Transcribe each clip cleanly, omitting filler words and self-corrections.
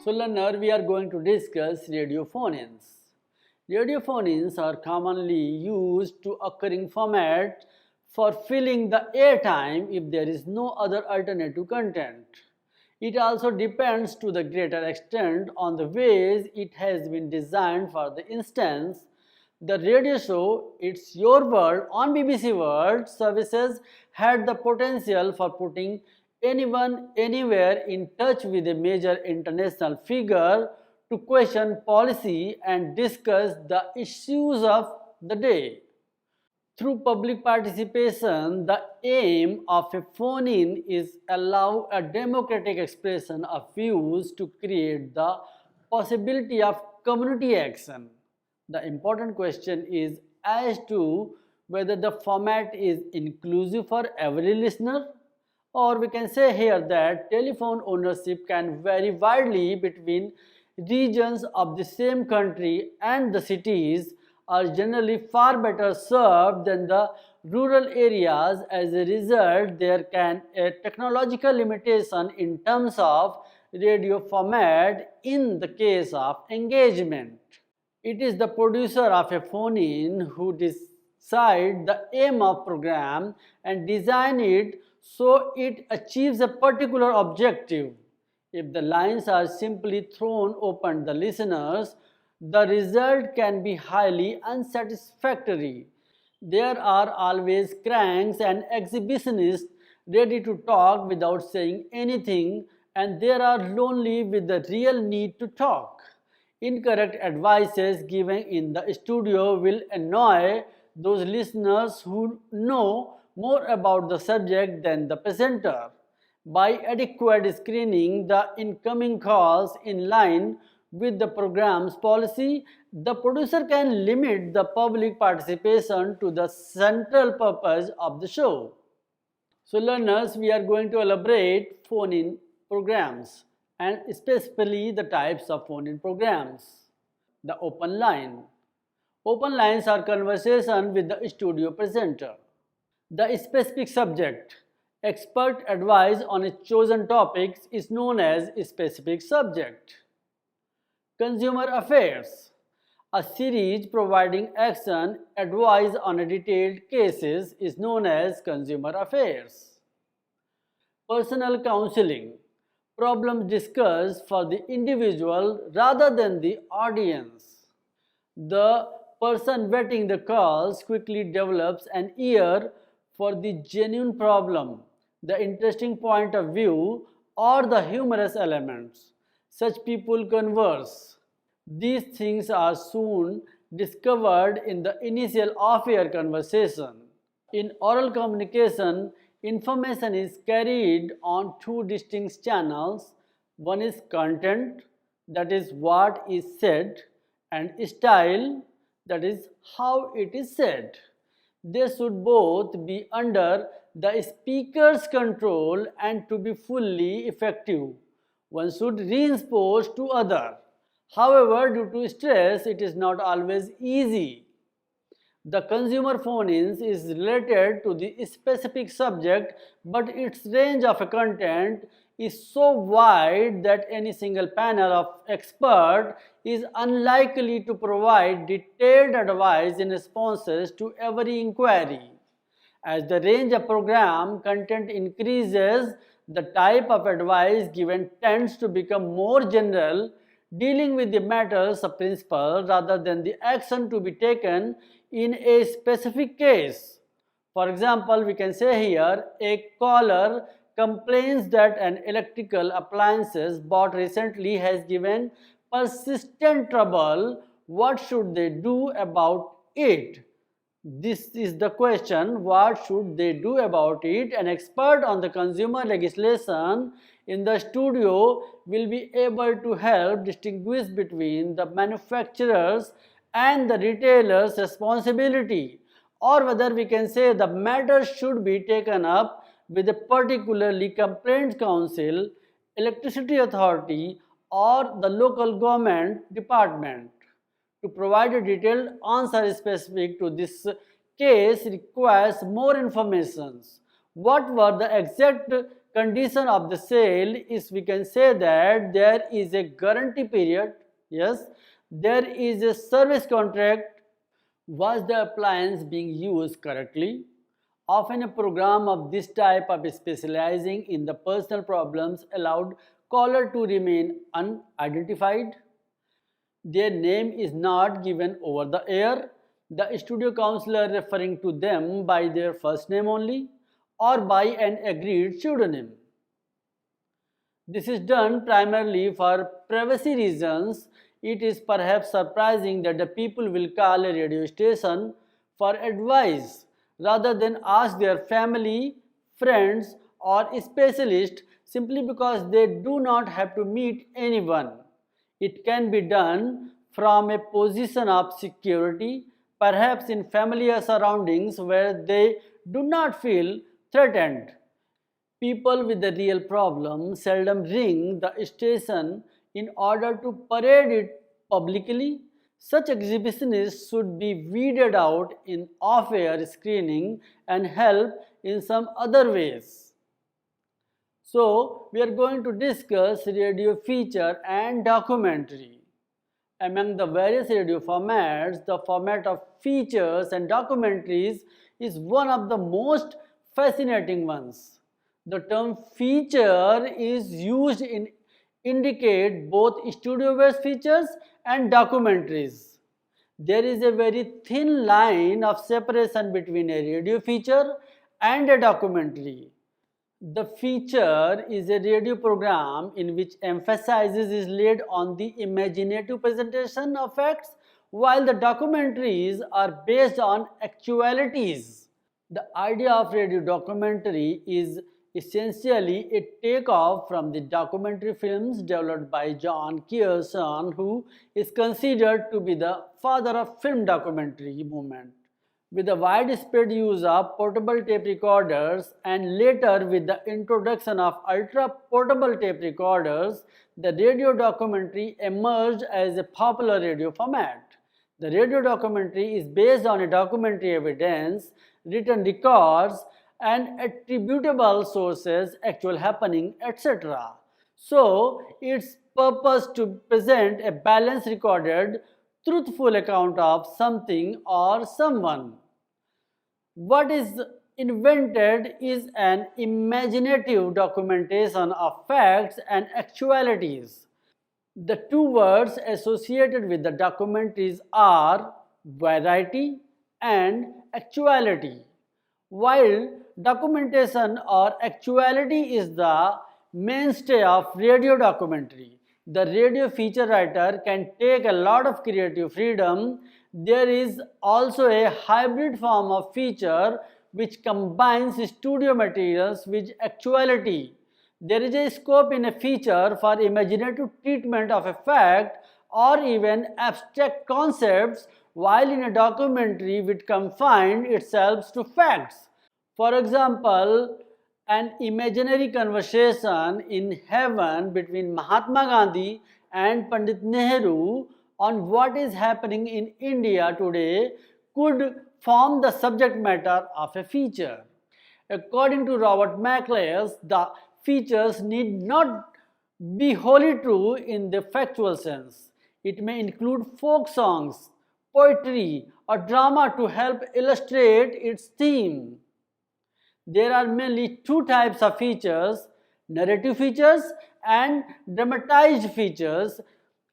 So learner, we are going to discuss radiophones. Radiophones are commonly used to occurring format for filling the airtime if there is no other alternative content. It also depends to the greater extent on the ways it has been designed. For the instance, the radio show It's Your World on BBC World Services had the potential for putting anyone anywhere in touch with a major international figure to question policy and discuss the issues of the day. Through public participation, the aim of a phone-in is allow a democratic expression of views to create the possibility of community action. The important question is as to whether the format is inclusive for every listener, or we can say here that telephone ownership can vary widely between regions of the same country, and the cities are generally far better served than the rural areas. As a result, there can a technological limitation in terms of radio format in the case of engagement. It is the producer of a phone-in who decide the aim of program and design it so it achieves a particular objective. If the lines are simply thrown open to the listeners, the result can be highly unsatisfactory. There are always cranks and exhibitionists ready to talk without saying anything, and there are lonely with the real need to talk. Incorrect advices given in the studio will annoy those listeners who know more about the subject than the presenter. By adequate screening the incoming calls in line with the program's policy, the producer can limit the public participation to the central purpose of the show. So learners, we are going to elaborate phone-in programs and specifically the types of phone-in programs. The open line. Open lines are conversation with the studio presenter. The specific subject. Expert advice on a chosen topic is known as specific subject. Consumer affairs. A series providing action advice on a detailed cases is known as consumer affairs. Personal counseling. Problems discussed for the individual rather than the audience. The person vetting the calls quickly develops an ear for the genuine problem, the interesting point of view, or the humorous elements. Such people converse. These things are soon discovered in the initial off-air conversation. In oral communication, information is carried on two distinct channels. One is content, that is what is said, and style, that is how it is said. They should both be under the speaker's control, and to be fully effective, one should reinforce to other. However, due to stress, it is not always easy. The consumer phone-ins is related to the specific subject, but its range of content is so wide that any single panel of expert is unlikely to provide detailed advice in responses to every inquiry. As the range of program content increases, the type of advice given tends to become more general, dealing with the matters of principle rather than the action to be taken in a specific case. For example, we can say here a caller complains that an electrical appliances bought recently has given persistent trouble. What should they do about it? This is the question. What should they do about it? An expert on the consumer legislation in the studio will be able to help distinguish between the manufacturers and the retailer's responsibility, or whether we can say the matter should be taken up with a particularly complaints council, electricity authority, or the local government department. To provide a detailed answer specific to this case requires more information. What were the exact condition of the sale is, we can say that there is a guarantee period, yes, there is a service contract. Was the appliance being used correctly? Often a program of this type of specializing in the personal problems allowed caller to remain unidentified. Their name is not given over the air. The studio counselor referring to them by their first name only or by an agreed pseudonym. This is done primarily for privacy reasons. It is perhaps surprising that the people will call a radio station for advice rather than ask their family, friends, or specialists simply because they do not have to meet anyone. It can be done from a position of security, perhaps in familiar surroundings where they do not feel threatened. People with a real problem seldom ring the station in order to parade it publicly. Such exhibitionists should be weeded out in off-air screening and help in some other ways. So, we are going to discuss radio feature and documentary. Among the various radio formats, the format of features and documentaries is one of the most fascinating ones. The term feature is used in indicate both studio-based features and documentaries. There is a very thin line of separation between a radio feature and a documentary. The feature is a radio program in which emphasis is laid on the imaginative presentation of facts, while the documentaries are based on actualities. The idea of radio documentary is essentially a takeoff from the documentary films developed by John Kearson, who is considered to be the father of film documentary movement. With the widespread use of portable tape recorders and later with the introduction of ultra-portable tape recorders, the radio documentary emerged as a popular radio format. The radio documentary is based on a documentary evidence, written records, and attributable sources, actual happening, etc. So, its purpose to present a balanced, recorded, truthful account of something or someone. What is invented is an imaginative documentation of facts and actualities. The two words associated with the documentaries are variety and actuality. While documentation or actuality is the mainstay of radio documentary, the radio feature writer can take a lot of creative freedom. There is also a hybrid form of feature which combines studio materials with actuality. There is a scope in a feature for imaginative treatment of a fact or even abstract concepts, while in a documentary which confines itself to facts. For example, an imaginary conversation in heaven between Mahatma Gandhi and Pandit Nehru on what is happening in India today could form the subject matter of a feature. According to Robert McLeish, the features need not be wholly true in the factual sense. It may include folk songs, poetry, or drama to help illustrate its theme. There are mainly two types of features: narrative features and dramatized features.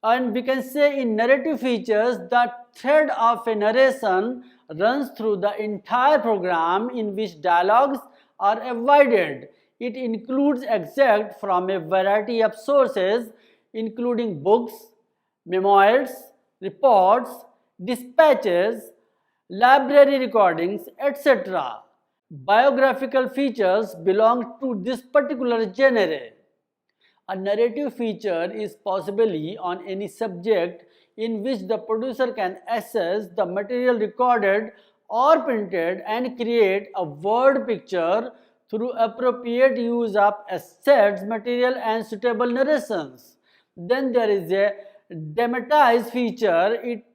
And we can say in narrative features, the thread of a narration runs through the entire program in which dialogues are avoided. It includes extracts from a variety of sources, including books, memoirs, reports, dispatches, library recordings, etc. Biographical features belong to this particular genre. A narrative feature is possibly on any subject in which the producer can assess the material recorded or printed and create a word picture through appropriate use of assets, material, and suitable narrations. Then there is a dramatized feature. It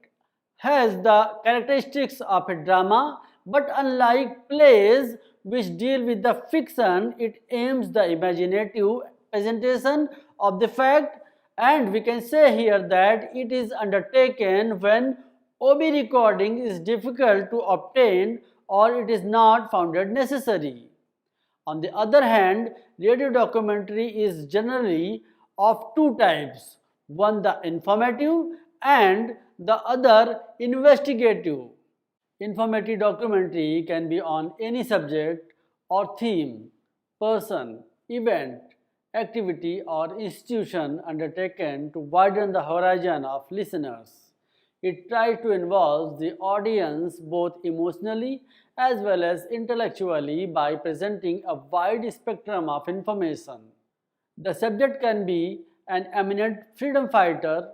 has the characteristics of a drama But unlike plays which deal with the fiction, it aims the imaginative presentation of the fact, and we can say here that it is undertaken when OB recording is difficult to obtain or it is not found necessary. On the other hand, radio documentary is generally of two types, one the informative and the other investigative. Informative documentary can be on any subject or theme, person, event, activity, or institution undertaken to widen the horizon of listeners. It tries to involve the audience both emotionally as well as intellectually by presenting a wide spectrum of information. The subject can be an eminent freedom fighter,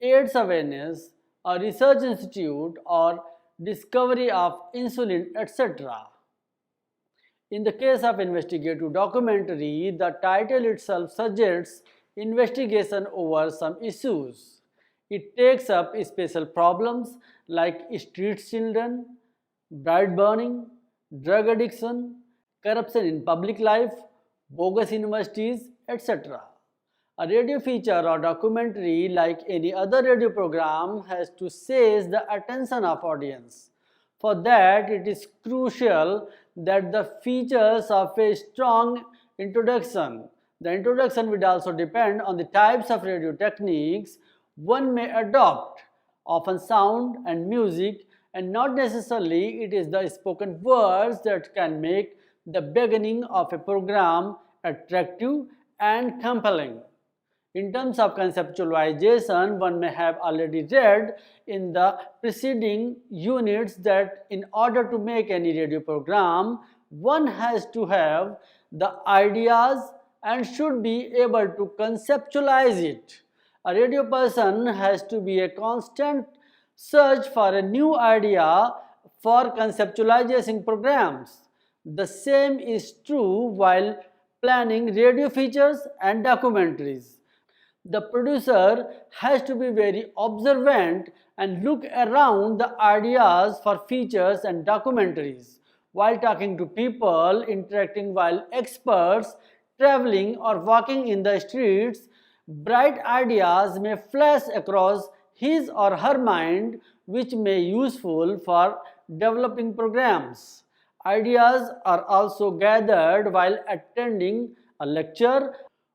AIDS awareness, a research institute, or discovery of insulin, etc. In the case of investigative documentary, the title itself suggests investigation over some issues. It takes up special problems like street children, bride burning, drug addiction, corruption in public life, bogus universities, etc. A radio feature or documentary, like any other radio program, has to seize the attention of audience. For that, it is crucial that the features of a strong introduction. The introduction would also depend on the types of radio techniques one may adopt, often sound and music, and not necessarily it is the spoken words that can make the beginning of a program attractive and compelling. In terms of conceptualization, one may have already read in the preceding units that in order to make any radio program, one has to have the ideas and should be able to conceptualize it. A radio person has to be a constant search for a new idea for conceptualizing programs. The same is true while planning radio features and documentaries. The producer has to be very observant and look around the ideas for features and documentaries. While talking to people, interacting while experts, traveling or walking in the streets, bright ideas may flash across his or her mind which may be useful for developing programs. Ideas are also gathered while attending a lecture,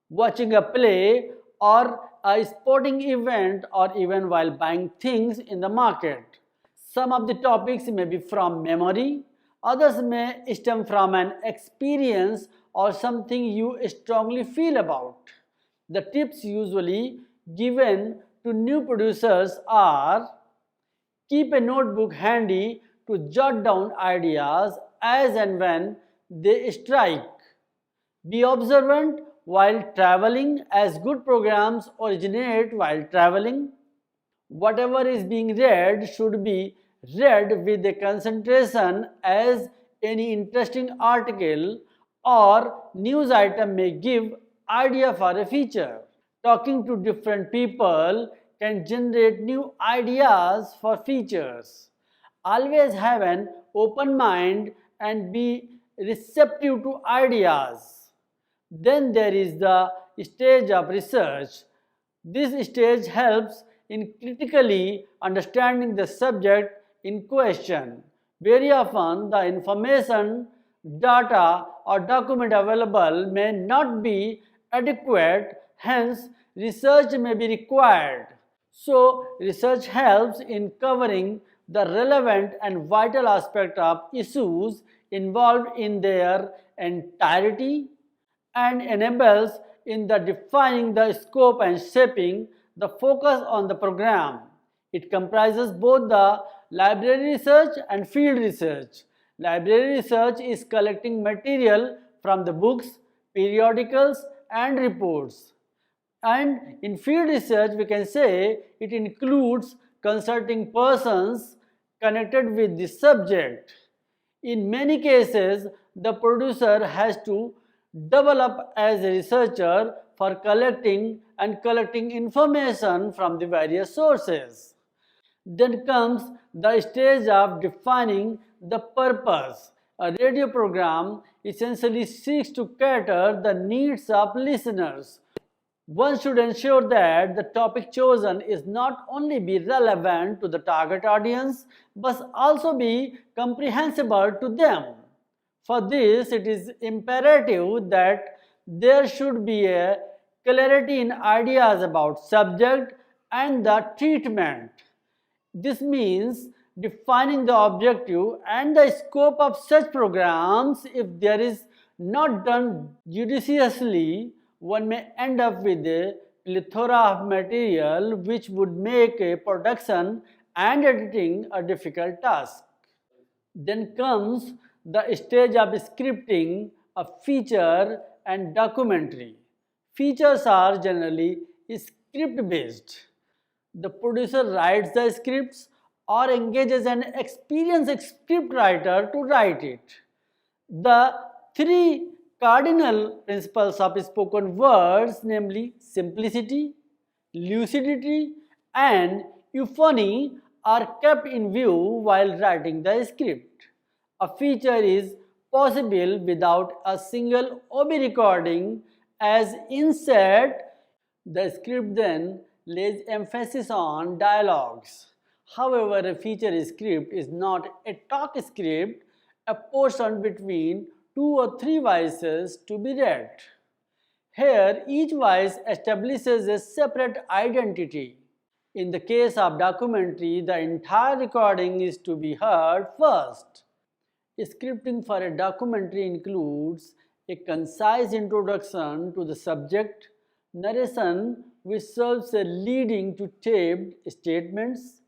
watching a play, or a sporting event, or even while buying things in the market. Some of the topics may be from memory, others may stem from an experience or something you strongly feel about. The tips usually given to new producers are: keep a notebook handy to jot down ideas as and when they strike. Be observant while traveling, as good programs originate while traveling. Whatever is being read should be read with a concentration, as any interesting article or news item may give idea for a feature. Talking to different people can generate new ideas for features. Always have an open mind and be receptive to ideas. Then there is the stage of research. This stage helps in critically understanding the subject in question. Very often, the information, data, or document available may not be adequate, hence, research may be required. So, research helps in covering the relevant and vital aspect of issues involved in their entirety and enables in the defining the scope and shaping the focus on the program. It comprises both the library research and field research. Library research is collecting material from the books, periodicals, and reports. And in field research, we can say it includes consulting persons connected with the subject. In many cases, the producer has to double up as a researcher for collecting information from the various sources. Then comes the stage of defining the purpose. A radio program essentially seeks to cater the needs of listeners. One should ensure that the topic chosen is not only be relevant to the target audience but also be comprehensible to them. For this, it is imperative that there should be a clarity in ideas about subject and the treatment. This means defining the objective and the scope of such programs. If there is not done judiciously, one may end up with a plethora of material which would make a production and editing a difficult task. Then comes the stage of scripting a feature and documentary. Features are generally script based. The producer writes the scripts or engages an experienced script writer to write it. The three cardinal principles of spoken words, namely simplicity, lucidity, and euphony, are kept in view while writing the script. A feature is possible without a single OB recording as inset. The script then lays emphasis on dialogues. However, a feature script is not a talk script, a portion between two or three voices to be read. Here, each voice establishes a separate identity. In the case of documentary, the entire recording is to be heard first. Scripting for a documentary includes a concise introduction to the subject, narration which serves as leading to taped statements,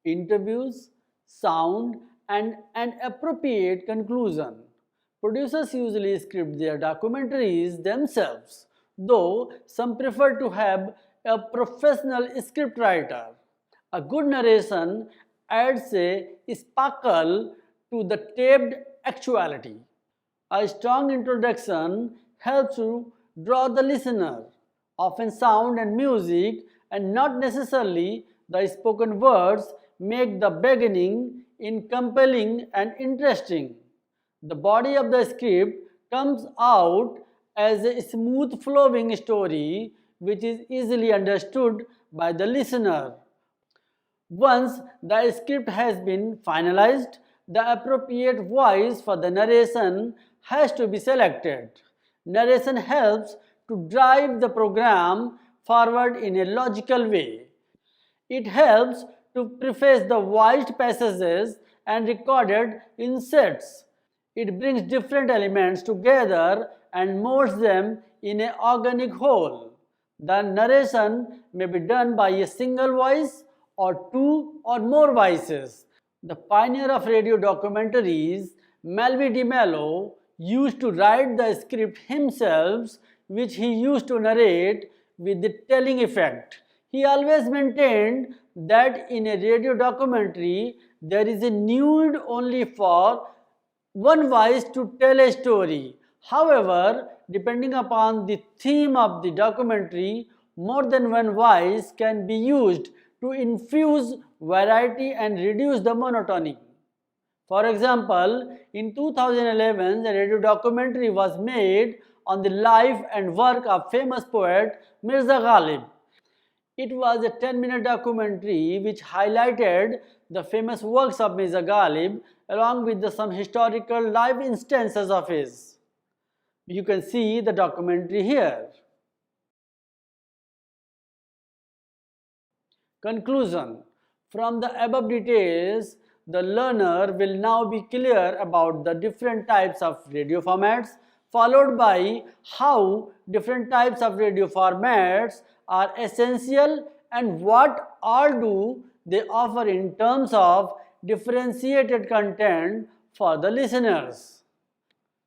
interviews, sound, and an appropriate conclusion. Producers usually script their documentaries themselves, though some prefer to have a professional scriptwriter. A good narration adds a sparkle to the taped actuality. A strong introduction helps to draw the listener. Often sound and music, and not necessarily the spoken words, make the beginning in compelling and interesting. The body of the script comes out as a smooth flowing story which is easily understood by the listener. Once the script has been finalized, the appropriate voice for the narration has to be selected. Narration helps to drive the program forward in a logical way. It helps to preface the voiced passages and recorded inserts. It brings different elements together and molds them in an organic whole. The narration may be done by a single voice or two or more voices. The pioneer of radio documentaries, Melville DeMello, used to write the script himself, which he used to narrate with the telling effect. He always maintained that in a radio documentary there is a need only for one voice to tell a story. However, depending upon the theme of the documentary, more than one voice can be used to infuse variety and reduce the monotony. For example, in 2011, a radio documentary was made on the life and work of famous poet Mirza Ghalib. It was a 10-minute documentary which highlighted the famous works of Mirza Ghalib along with some historical live instances of his. You can see the documentary here. Conclusion. From the above details, the learner will now be clear about the different types of radio formats, followed by how different types of radio formats are essential and what all do they offer in terms of differentiated content for the listeners.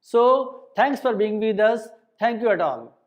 So, thanks for being with us. Thank you at all.